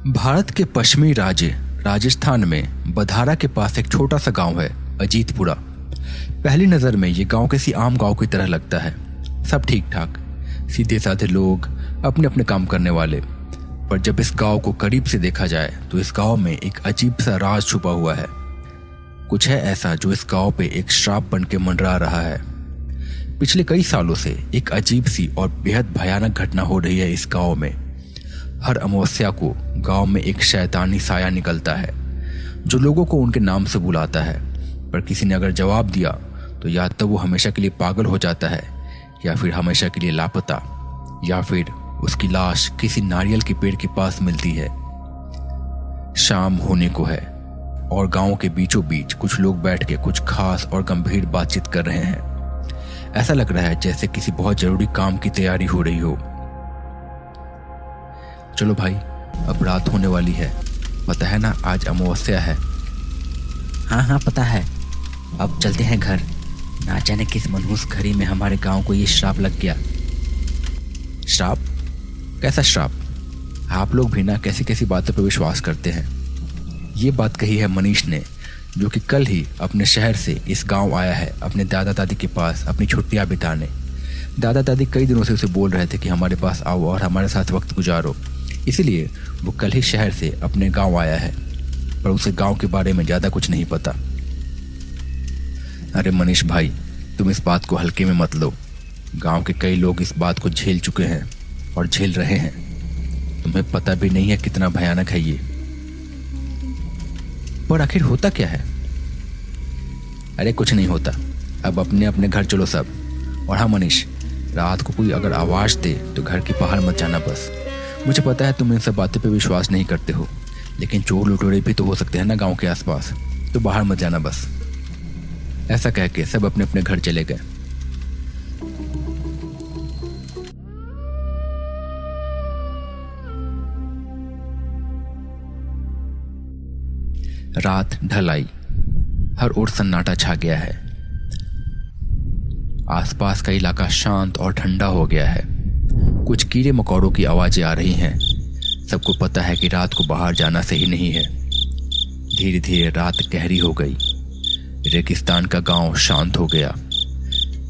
भारत के पश्चिमी राज्य राजस्थान में बधारा के पास एक छोटा सा गांव है, अजीतपुरा। पहली नज़र में ये गांव किसी आम गांव की तरह लगता है। सब ठीक ठाक, सीधे साधे लोग, अपने अपने काम करने वाले। पर जब इस गांव को करीब से देखा जाए तो इस गांव में एक अजीब सा राज छुपा हुआ है। कुछ है ऐसा जो इस गांव पे एक श्राप बन के मंडरा रहा है। पिछले कई सालों से एक अजीब सी और बेहद भयानक घटना हो रही है इस गांव में। हर अमावस्या को गांव में एक शैतानी साया निकलता है जो लोगों को उनके नाम से बुलाता है। पर किसी ने अगर जवाब दिया तो या तो वो हमेशा के लिए पागल हो जाता है, या फिर हमेशा के लिए लापता, या फिर उसकी लाश किसी नारियल के पेड़ के पास मिलती है। शाम होने को है और गांव के बीचों बीच कुछ लोग बैठ के कुछ खास और गंभीर बातचीत कर रहे हैं। ऐसा लग रहा है जैसे किसी बहुत जरूरी काम की तैयारी हो रही हो। चलो भाई, अब रात होने वाली है। पता है ना, आज अमावस्या है। हाँ पता है। अब चलते हैं घर। ना जाने किस मनहूस घड़ी में हमारे गांव को ये श्राप लग गया। श्राप? कैसा श्राप? आप लोग भी ना कैसी कैसी बातों पर विश्वास करते हैं। ये बात कही है मनीष ने, जो कि कल ही अपने शहर से इस गांव आया है अपने दादा दादी के पास अपनी छुट्टियां बिताने। दादा दादी कई दिनों से उसे बोल रहे थे कि हमारे पास आओ और हमारे साथ वक्त गुजारो, इसलिए वो कल ही शहर से अपने गांव आया है। पर उसे गांव के बारे में ज़्यादा कुछ नहीं पता। अरे मनीष भाई, तुम इस बात को हल्के में मत लो। गांव के कई लोग इस बात को झेल चुके हैं और झेल रहे हैं। तुम्हें पता भी नहीं है कितना भयानक है ये। पर आखिर होता क्या है? अरे कुछ नहीं होता। अब अपने अपने घर चलो सब। और हाँ मनीष, रात को कोई अगर आवाज़ दे तो घर के बाहर मत जाना बस। मुझे पता है तुम इन सब बातों पे विश्वास नहीं करते हो, लेकिन चोर लुटेरे भी तो हो सकते हैं ना गांव के आसपास, तो बाहर मत जाना बस। ऐसा कह के सब अपने अपने घर चले गए। रात ढल आई। हर ओर सन्नाटा छा गया है। आसपास का इलाका शांत और ठंडा हो गया है। कुछ कीड़े मकोड़ों की आवाजें आ रही हैं। सबको पता है कि रात को बाहर जाना सही नहीं है। धीरे धीरे रात गहरी हो गई। रेगिस्तान का गांव शांत हो गया।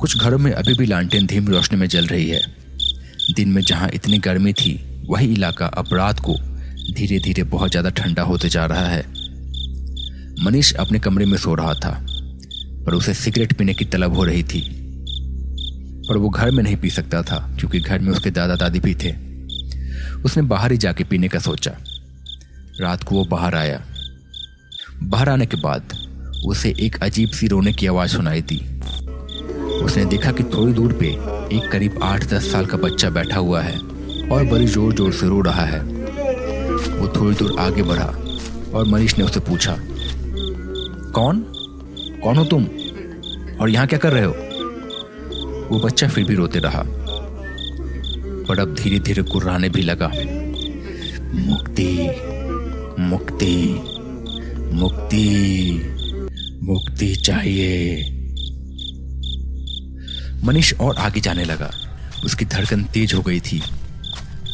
कुछ घरों में अभी भी लालटेन धीमी रोशनी में जल रही है। दिन में जहां इतनी गर्मी थी, वही इलाका अब रात को धीरे धीरे बहुत ज़्यादा ठंडा होते जा रहा है। मनीष अपने कमरे में सो रहा था, पर उसे सिगरेट पीने की तलब हो रही थी। पर वो घर में नहीं पी सकता था क्योंकि घर में उसके दादा दादी भी थे। उसने बाहर ही जाके पीने का सोचा। रात को वो बाहर आया। बाहर आने के बाद उसे एक अजीब सी रोने की आवाज़ सुनाई दी। उसने देखा कि थोड़ी दूर पे एक करीब 8-10 साल का बच्चा बैठा हुआ है और बड़ी जोर जोर से रो रहा है। वो थोड़ी दूर आगे बढ़ा और मनीष ने उससे पूछा, कौन हो तुम और यहाँ क्या कर रहे हो? वो बच्चा फिर भी रोते रहा, पर अब धीरे धीरे कुर्राने भी लगा। मुक्ति मुक्ति मुक्ति मुक्ति चाहिए। मनीष और आगे जाने लगा। उसकी धड़कन तेज हो गई थी।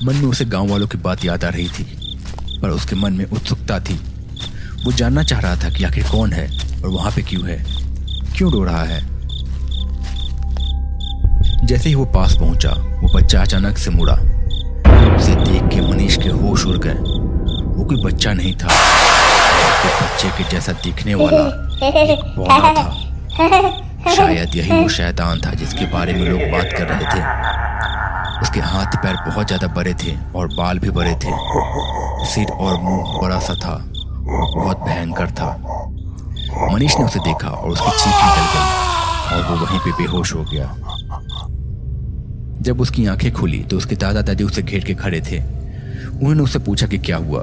मन में उसे गांव वालों की बात याद आ रही थी, पर उसके मन में उत्सुकता थी। वो जानना चाह रहा था कि आखिर कौन है और वहां पे क्यों है, क्यों रो रहा है। जैसे ही वो पास पहुंचा, वो बच्चा अचानक से मुड़ा। उसे देख के मनीष के होश उड़ गए। वो कोई बच्चा नहीं था, एक बच्चे के जैसा दिखने वाला एक बौना था। शायद यही वो शैतान था जिसके बारे में लोग बात कर रहे थे। उसके हाथ पैर बहुत ज्यादा बड़े थे और बाल भी बड़े थे। सिर और मुंह बड़ा सा था, बहुत भयंकर था। मनीष ने उसे देखा और उसकी चीख निकल गई और वो वहीं पे बेहोश हो गया। जब उसकी आंखें खुली तो उसके दादा दादी उसे घेर के खड़े थे। उन्होंने उससे पूछा कि क्या हुआ,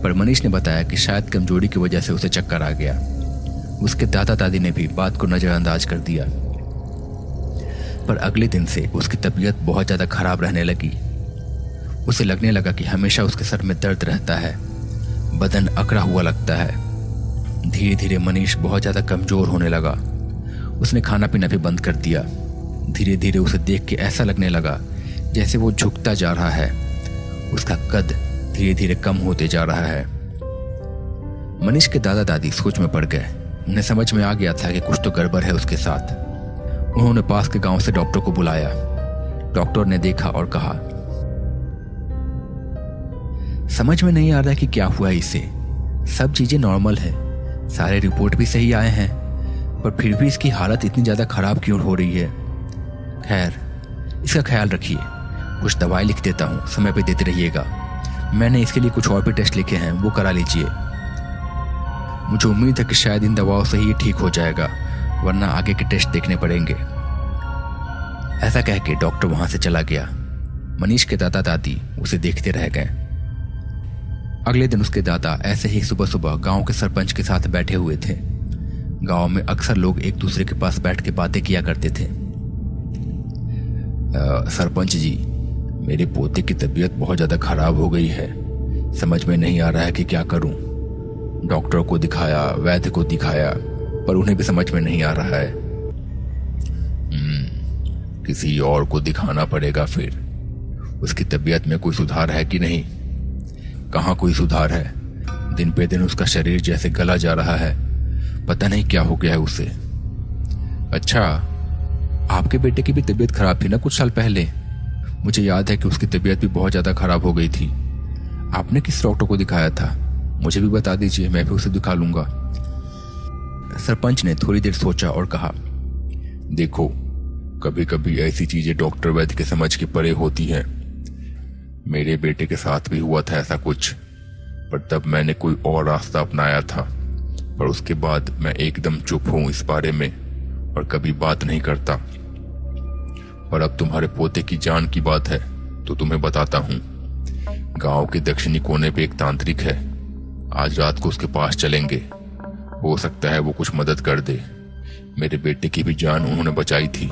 पर मनीष ने बताया कि शायद कमजोरी की वजह से उसे चक्कर आ गया। उसके दादा दादी ने भी बात को नजरअंदाज कर दिया। पर अगले दिन से उसकी तबीयत बहुत ज़्यादा खराब रहने लगी। उसे लगने लगा कि हमेशा उसके सर में दर्द रहता है, बदन अकड़ा हुआ लगता है। धीरे धीरे मनीष बहुत ज़्यादा कमज़ोर होने लगा। उसने खाना पीना भी बंद कर दिया। धीरे धीरे उसे देख के ऐसा लगने लगा जैसे वो झुकता जा रहा है। उसका कद धीरे धीरे कम होते जा रहा है। मनीष के दादा दादी सोच में पड़ गए। उन्हें समझ में आ गया था कि कुछ तो गड़बड़ है उसके साथ। उन्होंने पास के गांव से डॉक्टर को बुलाया। डॉक्टर ने देखा और कहा, समझ में नहीं आ रहा है कि क्या हुआ इसे। सब चीजें नॉर्मल है, सारे रिपोर्ट भी सही आए हैं, पर फिर भी इसकी हालत इतनी ज्यादा खराब क्यों हो रही है। खैर, इसका ख्याल रखिए। कुछ दवाई लिख देता हूँ, समय पे देते रहिएगा। मैंने इसके लिए कुछ और भी टेस्ट लिखे हैं, वो करा लीजिए। मुझे उम्मीद है कि शायद इन दवाओं से ही ये ठीक हो जाएगा, वरना आगे के टेस्ट देखने पड़ेंगे। ऐसा कह के डॉक्टर वहां से चला गया। मनीष के दादा दादी उसे देखते रह गए। अगले दिन उसके दादा ऐसे ही सुबह सुबह गांव के सरपंच के साथ बैठे हुए थे। गांव में अक्सर लोग एक दूसरे के पास बैठ के बातें किया करते थे। सरपंच जी, मेरे पोते की तबीयत बहुत ज्यादा खराब हो गई है। समझ में नहीं आ रहा है कि क्या करूं। डॉक्टर को दिखाया, वैद्य को दिखाया, पर उन्हें भी समझ में नहीं आ रहा है। किसी और को दिखाना पड़ेगा फिर। उसकी तबीयत में कोई सुधार है कि नहीं? कहाँ कोई सुधार है? दिन पे दिन उसका शरीर जैसे गला जा रहा है। पता नहीं क्या हो गया है उसे। अच्छा, आपके बेटे की भी तबीयत खराब थी ना कुछ साल पहले? मुझे याद है कि उसकी तबीयत भी बहुत ज्यादा खराब हो गई थी। आपने किस डॉक्टर को दिखाया था? मुझे भी बता दीजिए, मैं भी उसे दिखा लूंगा। सरपंच ने थोड़ी देर सोचा और कहा, देखो, कभी कभी ऐसी चीजें डॉक्टर वैद्य के समझ के परे होती हैं। मेरे बेटे के साथ भी हुआ था ऐसा कुछ, पर तब मैंने कोई और रास्ता अपनाया था। पर उसके बाद मैं एकदम चुप हूं इस बारे में और कभी बात नहीं करता। पर अब तुम्हारे पोते की जान की बात है तो तुम्हें बताता हूं। गांव के दक्षिणी कोने पे एक तांत्रिक है। आज रात को उसके पास चलेंगे। हो सकता है वो कुछ मदद कर दे। मेरे बेटे की भी जान उन्होंने बचाई थी।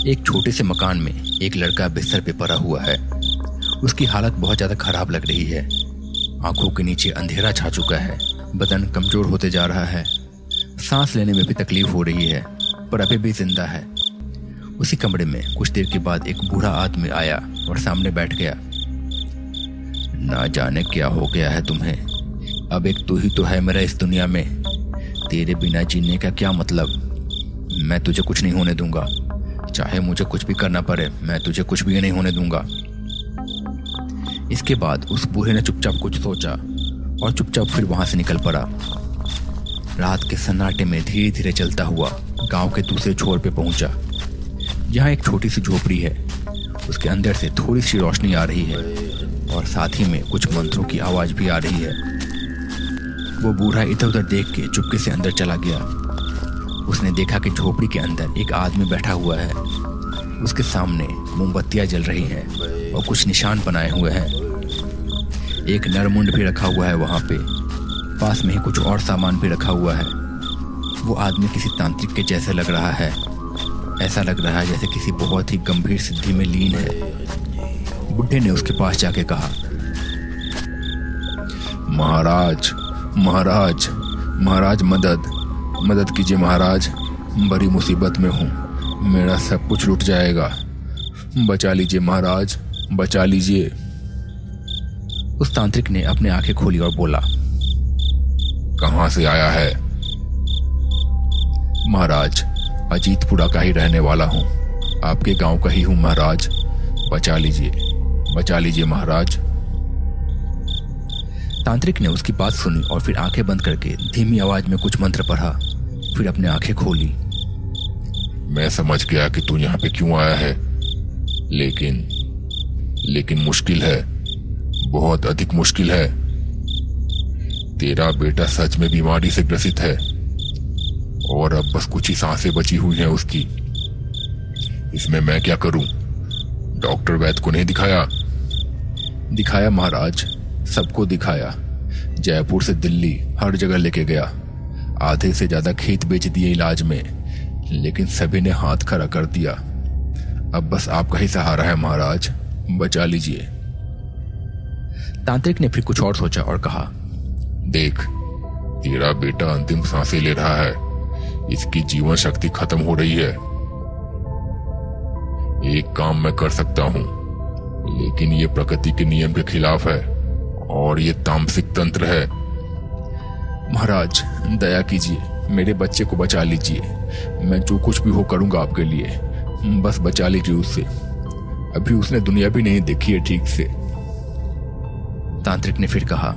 एक छोटे से मकान में एक लड़का बिस्तर पे पड़ा हुआ है। उसकी हालत बहुत ज्यादा खराब लग रही है। आंखों के नीचे अंधेरा छा चुका है। बदन कमजोर होते जा रहा है। सांस लेने में भी तकलीफ हो रही है, पर अभी भी जिंदा है। उसी कमरे में कुछ देर के बाद एक बूढ़ा आदमी आया और सामने बैठ गया। ना जाने क्या हो गया है तुम्हें। अब एक तू ही तो है मेरा इस दुनिया में। तेरे बिना जीने का क्या मतलब। मैं तुझे कुछ नहीं होने दूंगा। चाहे मुझे कुछ भी करना पड़े, मैं तुझे कुछ भी नहीं होने दूंगा। इसके बाद उस बूढ़े ने चुपचाप कुछ सोचा और चुपचाप फिर वहां से निकल पड़ा। रात के सन्नाटे में धीरे धीरे चलता हुआ गांव के दूसरे छोर पे पहुंचा। यहाँ एक छोटी सी झोपड़ी है। उसके अंदर से थोड़ी सी रोशनी आ रही है और साथ ही में कुछ मंत्रों की आवाज भी आ रही है। वो बूढ़ा इधर उधर देख के चुपके से अंदर चला गया। उसने देखा कि झोपड़ी के अंदर एक आदमी बैठा हुआ है। उसके सामने मोमबत्तियां जल रही हैं और कुछ निशान बनाए हुए हैं। एक नरमुंड भी रखा हुआ है वहां पे। पास में ही कुछ और सामान भी रखा हुआ है। वो आदमी किसी तांत्रिक के जैसे लग रहा है। ऐसा लग रहा है जैसे किसी बहुत ही गंभीर सिद्धि में लीन है। बुढ़े ने उसके पास जाके कहा, महाराज महाराज महाराज, मदद कीजिए महाराज। बड़ी मुसीबत में हूँ। मेरा सब कुछ लुट जाएगा। बचा लीजिए महाराज, बचा लीजिए। उस तांत्रिक ने अपनी आंखें खोली और बोला, कहां से आया है? महाराज, अजीतपुरा का ही रहने वाला हूँ। आपके गांव का ही हूँ महाराज। बचा लीजिए महाराज। तांत्रिक ने उसकी बात सुनी और फिर आंखें बंद करके धीमी आवाज में कुछ मंत्र पढ़ा। फिर अपने आंखें खोली। मैं समझ गया कि तू यहाँ पे क्यों आया है, लेकिन मुश्किल है, बहुत अधिक मुश्किल है। तेरा बेटा सच में बीमारी से ग्रसित है और अब बस कुछ ही सांसें बची हुई हैं उसकी। इसमें मैं क्या करूं? डॉक्टर वैद्य को नहीं दिखाया? दिखाया महाराज, सबको दिखाया। जयपुर से दिल्ली हर जगह लेके गया। आधे से ज्यादा खेत बेच दिए इलाज में, लेकिन सभी ने हाथ खड़ा कर दिया। अब बस आपका ही सहारा है महाराज, बचा लीजिए। तांत्रिक ने फिर कुछ और सोचा और कहा, देख, तेरा बेटा अंतिम सांसें ले रहा है। इसकी जीवन शक्ति खत्म हो रही है। एक काम मैं कर सकता हूँ, लेकिन ये प्रकृति के नियम के खिलाफ है और ये तामसिक तंत्र है। महाराज दया कीजिए, मेरे बच्चे को बचा लीजिए। मैं जो कुछ भी हो करूंगा आपके लिए, बस बचा लीजिए उससे। अभी उसने दुनिया भी नहीं देखी है ठीक से। तांत्रिक ने फिर कहा,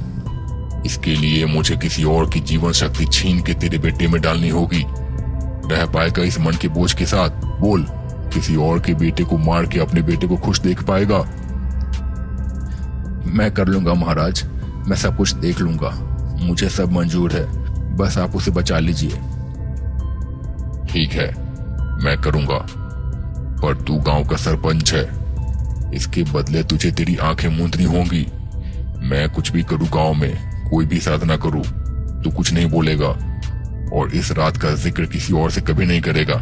इसके लिए मुझे किसी और की जीवन शक्ति छीन के तेरे बेटे में डालनी होगी। रह पाएगा इस मन के बोझ के साथ? बोल, किसी और के बेटे को मार के अपने बेटे को खुश देख पाएगा? मैं कर लूंगा महाराज, मैं सब कुछ देख लूंगा, मुझे सब मंजूर है, बस आप उसे बचा लीजिए। ठीक है, मैं करूंगा, पर तू गांव का सरपंच है, इसके बदले तुझे तेरी आंखें मूंदनी होंगी। मैं कुछ भी करूं गांव में, कोई भी साधना करूं, तू कुछ नहीं बोलेगा और इस रात का जिक्र किसी और से कभी नहीं करेगा।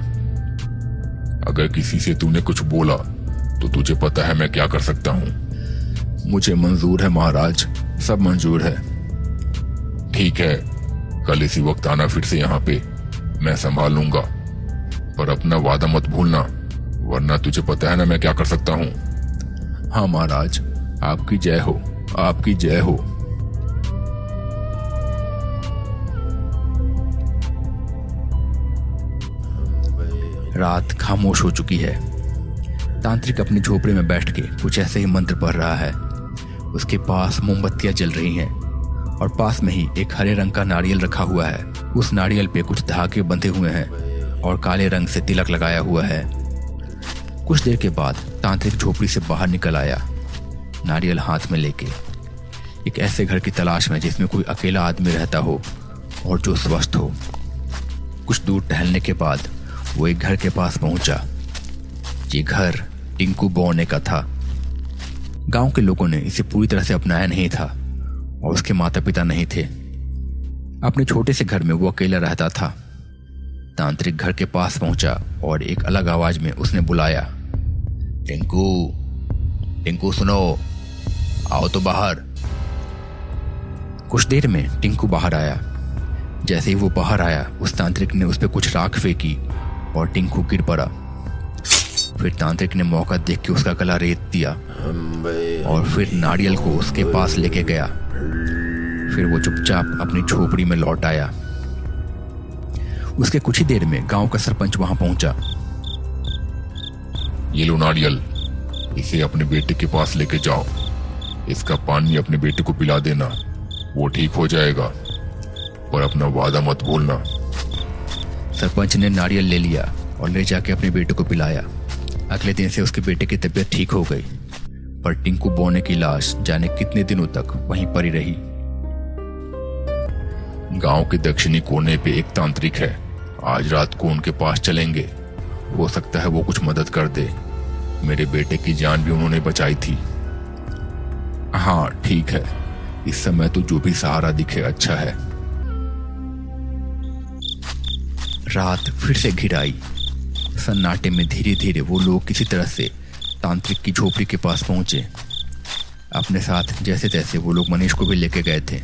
अगर किसी से तूने कुछ बोला तो तुझे पता है मैं क्या कर सकता हूं। मुझे मंजूर है महाराज, सब मंजूर है। ठीक है, कल इसी वक्त आना फिर से यहाँ पे, मैं संभाल लूंगा, पर अपना वादा मत भूलना, वरना तुझे पता है ना मैं क्या कर सकता हूँ। हाँ महाराज, आपकी जय हो, आपकी जय हो। रात खामोश हो चुकी है। तांत्रिक अपनी झोपड़ी में बैठ के कुछ ऐसे ही मंत्र पढ़ रहा है। उसके पास मोमबत्तियां जल रही हैं और पास में ही एक हरे रंग का नारियल रखा हुआ है। उस नारियल पे कुछ धागे बंधे हुए हैं और काले रंग से तिलक लगाया हुआ है। कुछ देर के बाद तांत्रिक झोपड़ी से बाहर निकल आया, नारियल हाथ में लेके, एक ऐसे घर की तलाश में जिसमें कोई अकेला आदमी रहता हो और जो स्वस्थ हो। कुछ दूर टहलने के बाद वो एक घर के पास पहुंचा। ये घर टिंकू बौने का था। गांव के लोगों ने इसे पूरी तरह से अपनाया नहीं था और उसके माता पिता नहीं थे। अपने छोटे से घर में वो अकेला रहता था। तांत्रिक घर के पास पहुंचा और एक अलग आवाज में उसने बुलाया, टिंकू, टिंकू सुनो, आओ तो बाहर। कुछ देर में टिंकू बाहर आया। जैसे ही वो बाहर आया, उस तांत्रिक ने उस पर कुछ राख फेंकी और टिंकू गिर पड़ा। फिर तांत्रिक ने मौका देख के उसका गला रेत दिया और फिर नारियल को उसके पास लेके गया। फिर वो चुपचाप अपनी झोपड़ी में लौट आया। उसके कुछ ही देर में गांव का सरपंच वहां पहुंचा। ये लो नारियल, इसे अपने बेटे के पास लेके जाओ, इसका पानी अपने बेटे को पिला देना, वो ठीक हो जाएगा, पर अपना वादा मत भूलना। सरपंच ने नारियल ले लिया और ले जाके अपने बेटे को पिलाया। अगले दिन से उसके बेटे की तबीयत ठीक हो गई, पर टिंकू बौने की लाश जाने कितने दिनों तक वहीं पड़ी रही। गांव के दक्षिणी कोने पे एक तांत्रिक है, आज रात को उनके पास चलेंगे, हो सकता है वो कुछ मदद कर दे। मेरे बेटे की जान भी उन्होंने बचाई थी। हाँ ठीक है, इस समय तो जो भी सहारा दिखे अच्छा है। रात फिर से घिर आई। सन्नाटे में धीरे धीरे वो लोग किसी तरह से तांत्रिक की झोपड़ी के पास पहुंचे। अपने साथ जैसे तैसे वो लोग मनीष को भी लेके गए थे।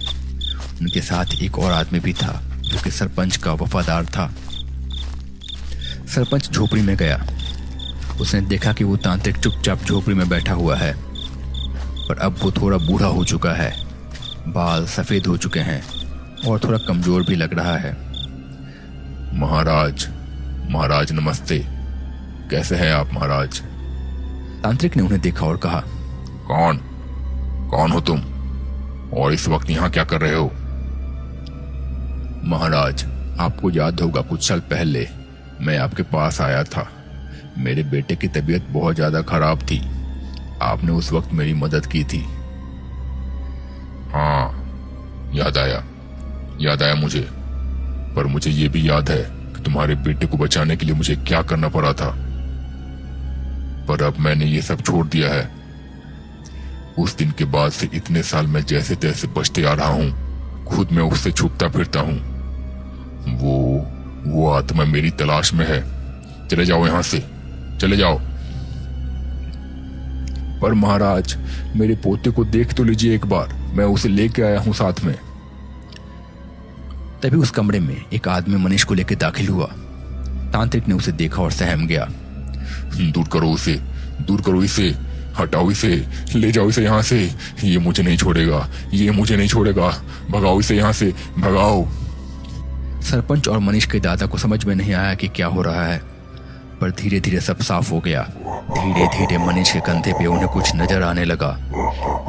उनके साथ एक और आदमी भी था जो कि सरपंच का वफादार था। सरपंच झोपड़ी में गया। उसने देखा कि वो तांत्रिक चुपचाप झोपड़ी में बैठा हुआ है, पर अब वो थोड़ा बूढ़ा हो चुका है, बाल सफेद हो चुके हैं और थोड़ा कमजोर भी लग रहा है। महाराज, महाराज नमस्ते, कैसे हैं आप महाराज? तांत्रिक ने उन्हें देखा और कहा, कौन हो तुम और इस वक्त यहाँ क्या कर रहे हो? महाराज, आपको याद होगा कुछ साल पहले मैं आपके पास आया था। मेरे बेटे की तबीयत बहुत ज्यादा खराब थी, आपने उस वक्त मेरी मदद की थी। हाँ, याद आया मुझे, पर मुझे ये भी याद है कि तुम्हारे बेटे को बचाने के लिए मुझे क्या करना पड़ा था, पर अब मैंने ये सब छोड़ दिया है। उस दिन के बाद से इतने साल मैं जैसे तैसे बचते आ रहा हूँ, खुद में उससे छुपता फिरता हूँ। वो आत्मा मेरी तलाश में है। चले जाओ यहाँ से, चले जाओ। पर महाराज, मेरे पोते को देख तो लीजिए एक बार, मैं उसे लेके आया हूँ साथ में। तभी उस कमरे में एक आदमी मनीष को लेकर दाखिल हुआ। तांत्रिक ने उसे देखा और सहम गया। दूर करो उसे, दूर करो इसे, हटाओ इसे, ले जाओ इसे यहाँ से। ये मुझे नहीं छोड़ेगा, ये मुझे नहीं छोड़ेगा, भगाओ इसे यहाँ से, भगाओ। सरपंच और मनीष के दादा को समझ में नहीं आया कि क्या हो रहा है, पर धीरे धीरे सब साफ हो गया। धीरे धीरे मनीष के कंधे पे उन्हें कुछ नजर आने लगा,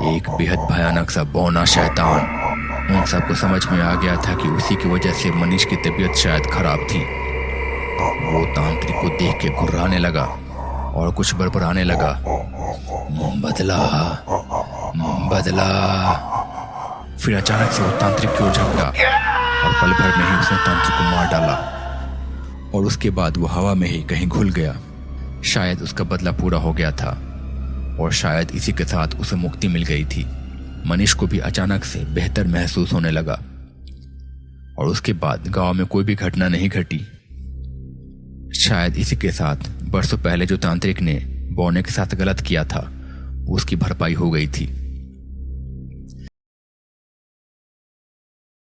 एक बेहद भयानक सा बौना शैतान। उन सबको समझ में आ गया था कि उसी की वजह से मनीष की तबीयत शायद खराब थी। वो तांत्रिक को देख के घुर्राने लगा और कुछ बड़बड़ाने लगा, बदला बदला। फिर अचानक से वो तांत्रिक की ओर झपटा और पल भर में ही उसने तांत्रिक को मार डाला और उसके बाद वो हवा में ही कहीं घुल गया। शायद उसका बदला पूरा हो गया था और शायद इसी के साथ उसे मुक्ति मिल गई थी। मनीष को भी अचानक से बेहतर महसूस होने लगा और उसके बाद गांव में कोई भी घटना नहीं घटी। शायद इसी के साथ बरसों पहले जो तांत्रिक ने बौने के साथ गलत किया था उसकी भरपाई हो गई थी।